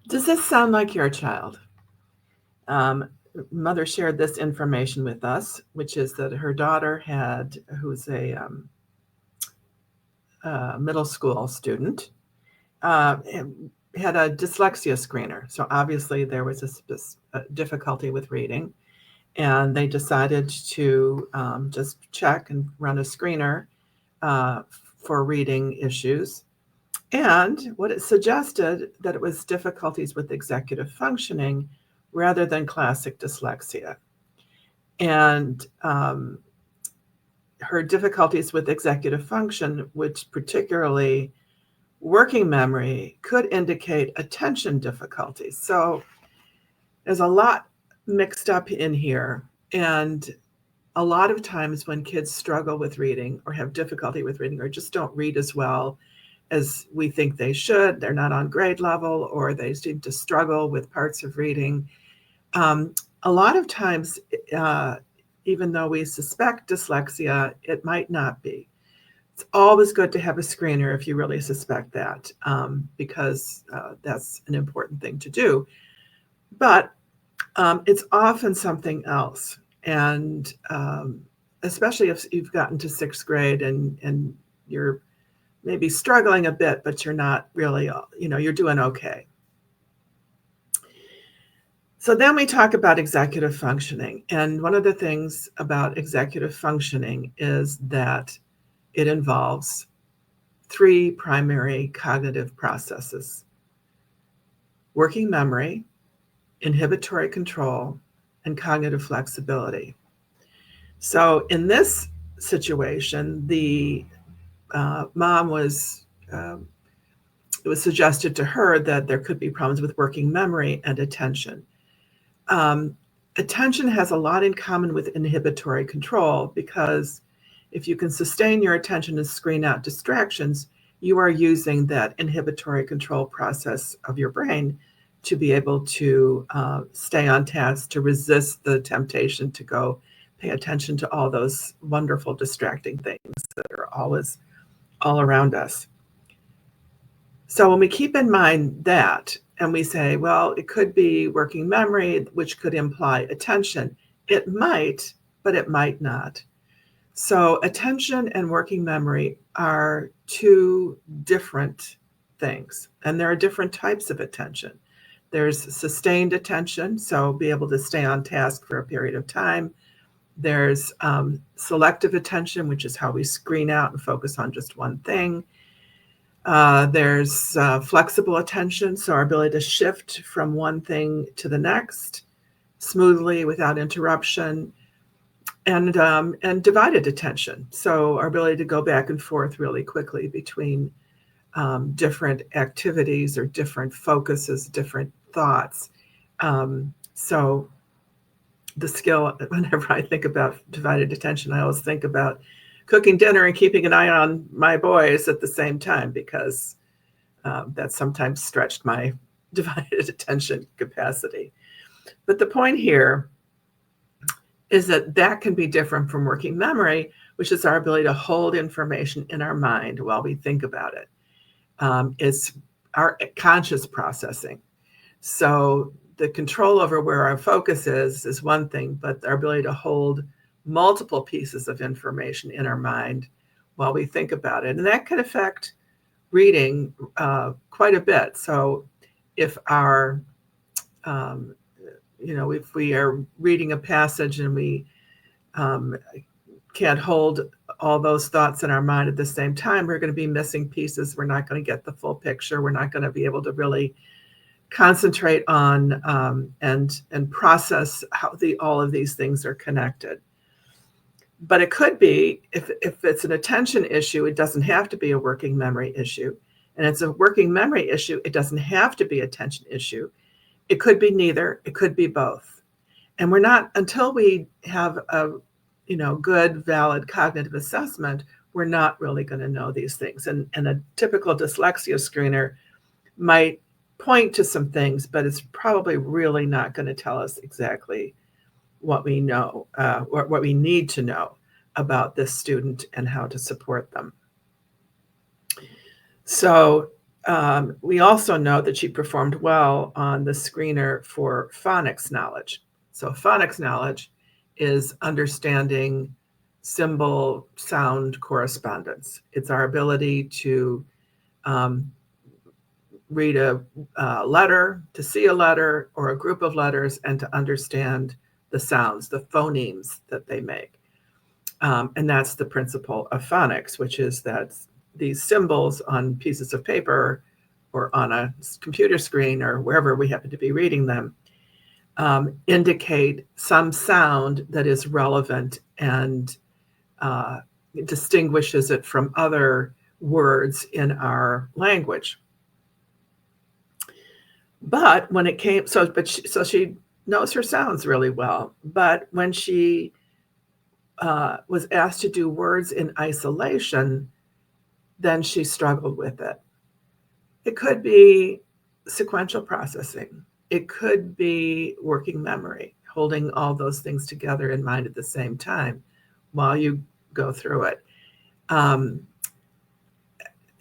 Does this sound like your child? Um, Mother shared this information with us, which is that her daughter who's a middle school student, uh, had a dyslexia screener. So obviously there was a difficulty with reading, and they decided to just check and run a screener uh, for reading issues. And what it suggested that it was difficulties with executive functioning rather than classic dyslexia. And her difficulties with executive function, which particularly working memory, could indicate attention difficulties. So there's a lot mixed up in here. And a lot of times when kids struggle with reading or have difficulty with reading or just don't read as well as we think they should, they're not on grade level, or they seem to struggle with parts of reading. Um, a lot of times, uh, even though we suspect dyslexia, it might not be. It's always good to have a screener if you really suspect that, because that's an important thing to do. But it's often something else. And especially if you've gotten to sixth grade and you're maybe struggling a bit, but you're not really, you're doing okay. So then we talk about executive functioning. And one of the things about executive functioning is that it involves three primary cognitive processes: working memory, inhibitory control, and cognitive flexibility. So in this situation, the mom um, it was suggested to her that there could be problems with working memory and attention. Um, Attention has a lot in common with inhibitory control, because if you can sustain your attention and screen out distractions, you are using that inhibitory control process of your brain to be able to stay on task, to resist the temptation to go pay attention to all those wonderful distracting things that are always all around us. So when we keep in mind that, and we say, well, it could be working memory, which could imply attention, it might, but it might not. So attention and working memory are two different things, and there are different types of attention. There's sustained attention, so be able to stay on task for a period of time. There's selective attention, which is how we screen out and focus on just one thing. There's flexible attention, so our ability to shift from one thing to the next smoothly without interruption, and divided attention, so our ability to go back and forth really quickly between different activities or different focuses, different thoughts. So the skill, whenever I think about divided attention, I always think about cooking dinner and keeping an eye on my boys at the same time, because that sometimes stretched my divided attention capacity. But the point here is that that can be different from working memory, which is our ability to hold information in our mind while we think about it. It's our conscious processing. So the control over where our focus is one thing, but our ability to hold multiple pieces of information in our mind while we think about it. And that can affect reading quite a bit. So if our, um, if we are reading a passage and we um, can't hold all those thoughts in our mind at the same time, we're going to be missing pieces. We're not going to get the full picture. We're not going to be able to really concentrate on and process how all of these things are connected. But it could be, if it's an attention issue, it doesn't have to be a working memory issue. And it's a working memory issue, it doesn't have to be an attention issue. It could be neither, it could be both. And we're not, until we have a good, valid cognitive assessment, we're not really going to know these things. And a typical dyslexia screener might point to some things, but it's probably really not going to tell us exactly what we know, or what we need to know about this student and how to support them. So We also know that she performed well on the screener for phonics knowledge. So phonics knowledge is understanding symbol sound correspondence. It's our ability to um, read a letter, to see a letter or a group of letters, and to understand the sounds, the phonemes that they make. And that's the principle of phonics, which is that these symbols on pieces of paper or on a computer screen or wherever we happen to be reading them indicate some sound that is relevant and distinguishes it from other words in our language. But when it came, so she knows her sounds really well. But when she was asked to do words in isolation, then she struggled with it. It could be sequential processing. It could be working memory, holding all those things together in mind at the same time while you go through it.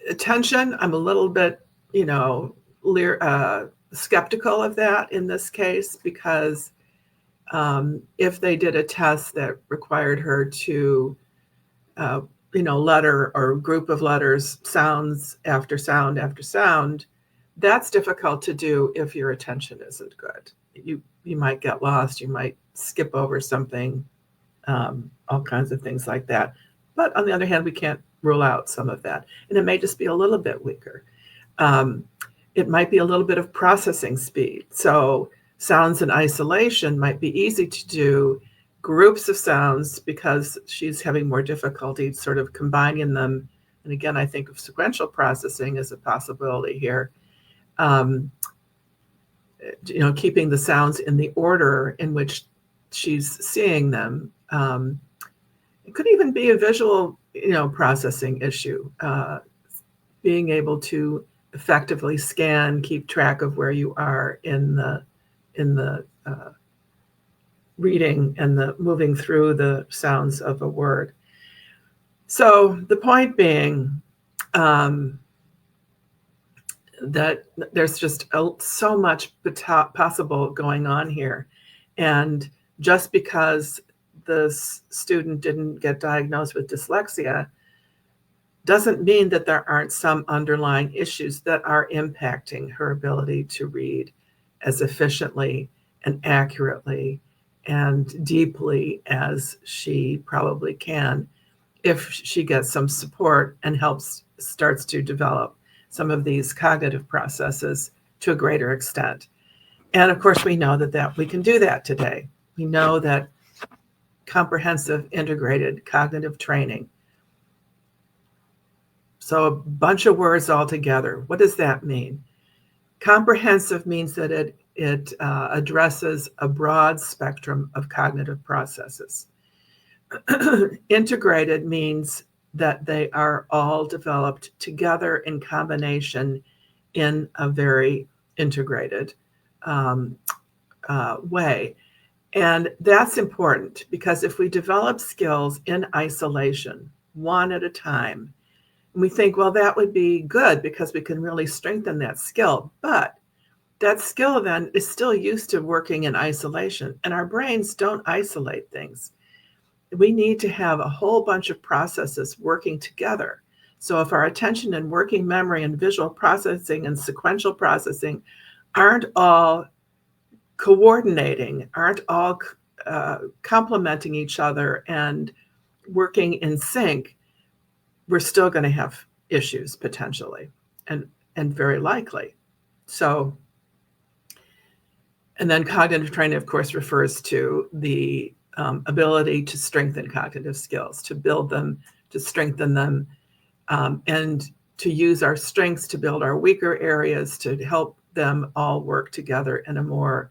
Attention, I'm a little bit, skeptical of that in this case, because if they did a test that required her to, letter or group of letters, sounds after sound after sound, that's difficult to do if your attention isn't good. You might get lost, you might skip over something, all kinds of things like that. But on the other hand, we can't rule out some of that. And it may just be a little bit weaker. It might be a little bit of processing speed. So sounds in isolation might be easy to do. Groups of sounds, because she's having more difficulty sort of combining them. And again, I think of sequential processing as a possibility here. Keeping the sounds in the order in which she's seeing them. It could even be a visual, processing issue. Being able to effectively scan, keep track of where you are in the reading and the moving through the sounds of a word. So the point being that there's just so much possible going on here. And just because the student didn't get diagnosed with dyslexia doesn't mean that there aren't some underlying issues that are impacting her ability to read as efficiently and accurately and deeply as she probably can if she gets some support and starts to develop some of these cognitive processes to a greater extent. And of course, we know that we can do that today. We know that comprehensive integrated cognitive training. So a bunch of words all together. What does that mean? Comprehensive means that it addresses a broad spectrum of cognitive processes. Integrated means that they are all developed together in combination in a very integrated way. And that's important because if we develop skills in isolation, one at a time, and we think, well, that would be good because we can really strengthen that skill. But that skill then is still used to working in isolation, and our brains don't isolate things. We need to have a whole bunch of processes working together. So if our attention and working memory and visual processing and sequential processing aren't all coordinating, aren't all complementing each other and working in sync, we're still going to have issues potentially and very likely. So, and then cognitive training, of course, refers to the ability to strengthen cognitive skills, to build them, to strengthen them, and to use our strengths to build our weaker areas, to help them all work together in a more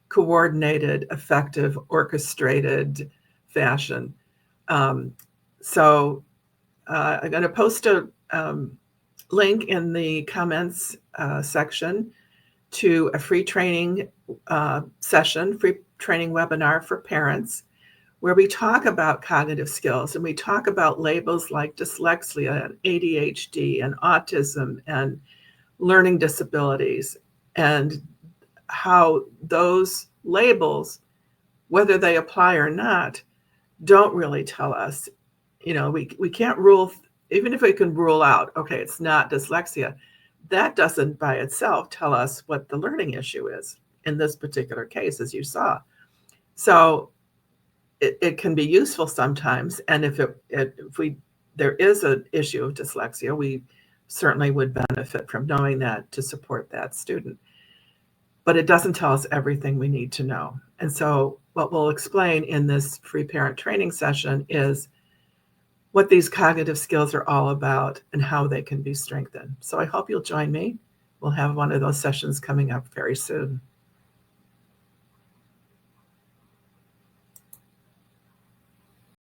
coordinated, effective, orchestrated fashion. So I'm going to post a link in the comments section to a free training session, free training webinar for parents, where we talk about cognitive skills and we talk about labels like dyslexia and ADHD and autism and learning disabilities, and how those labels, whether they apply or not, don't really tell us. We can't rule, even if we can rule out, okay, it's not dyslexia, that doesn't by itself tell us what the learning issue is in this particular case, as you saw. So it can be useful sometimes. And if there is an issue of dyslexia, we certainly would benefit from knowing that to support that student. But it doesn't tell us everything we need to know. And so what we'll explain in this free parent training session is what these cognitive skills are all about and how they can be strengthened. So I hope you'll join me. We'll have one of those sessions coming up very soon.